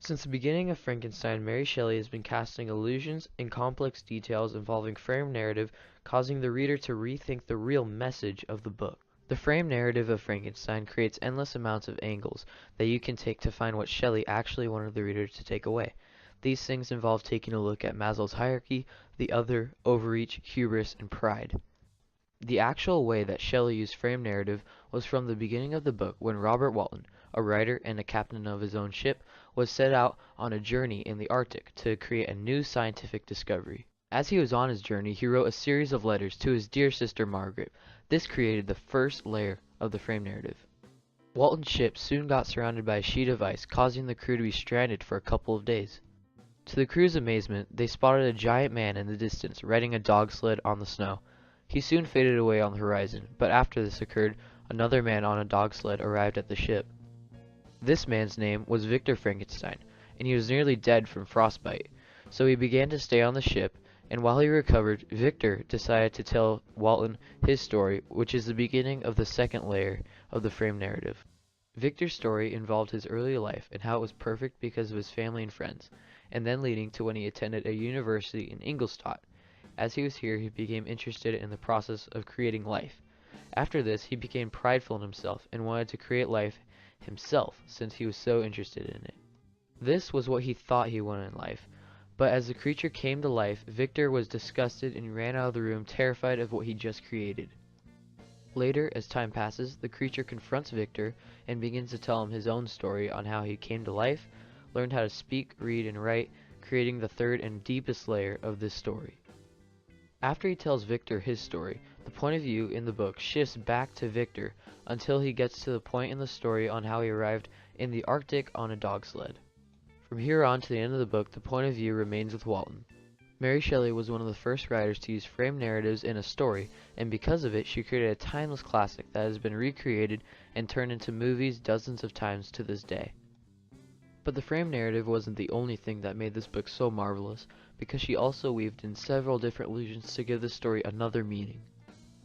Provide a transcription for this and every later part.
Since the beginning of Frankenstein, Mary Shelley has been casting illusions and complex details involving frame narrative, causing the reader to rethink the real message of the book. The frame narrative of Frankenstein creates endless amounts of angles that you can take to find what Shelley actually wanted the reader to take away. These things involve taking a look at Maslow's hierarchy, the other, overreach, hubris, and pride. The actual way that Shelley used frame narrative was from the beginning of the book when Robert Walton, a writer and a captain of his own ship, was set out on a journey in the Arctic to create a new scientific discovery. As he was on his journey, he wrote a series of letters to his dear sister Margaret. This created the first layer of the frame narrative. Walton's ship soon got surrounded by a sheet of ice, causing the crew to be stranded for a couple of days. To the crew's amazement, they spotted a giant man in the distance riding a dog sled on the snow. He soon faded away on the horizon, but after this occurred, another man on a dog sled arrived at the ship. This man's name was Victor Frankenstein, and he was nearly dead from frostbite, so he began to stay on the ship, and while he recovered, Victor decided to tell Walton his story, which is the beginning of the second layer of the frame narrative. Victor's story involved his early life and how it was perfect because of his family and friends, and then leading to when he attended a university in Ingolstadt. As he was here, he became interested in the process of creating life. After this, he became prideful in himself and wanted to create life himself since he was so interested in it. This was what he thought he wanted in life, but as the creature came to life, Victor was disgusted and ran out of the room terrified of what he just created. Later, as time passes, the creature confronts Victor and begins to tell him his own story on how he came to life, learned how to speak, read, and write, creating the third and deepest layer of this story. After he tells Victor his story, the point of view in the book shifts back to Victor until he gets to the point in the story on how he arrived in the Arctic on a dog sled. From here on to the end of the book, the point of view remains with Walton. Mary Shelley was one of the first writers to use frame narratives in a story, and because of it, she created a timeless classic that has been recreated and turned into movies dozens of times to this day. But the frame narrative wasn't the only thing that made this book so marvelous, because she also weaved in several different allusions to give the story another meaning.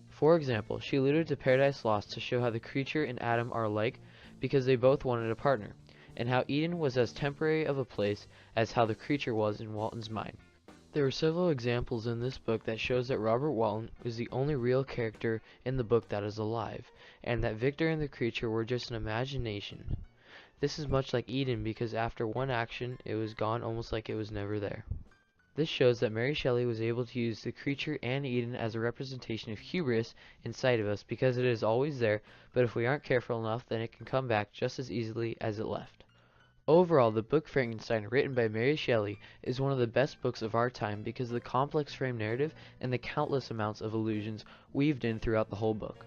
For example, she alluded to Paradise Lost to show how the creature and Adam are alike because they both wanted a partner, and how Eden was as temporary of a place as how the creature was in Walton's mind. There are several examples in this book that shows that Robert Walton is the only real character in the book that is alive, and that Victor and the creature were just an imagination. This is much like Eden because after one action, it was gone almost like it was never there. This shows that Mary Shelley was able to use the creature and Eden as a representation of hubris inside of us because it is always there, but if we aren't careful enough, then it can come back just as easily as it left. Overall, the book Frankenstein, written by Mary Shelley, is one of the best books of our time because of the complex frame narrative and the countless amounts of allusions weaved in throughout the whole book.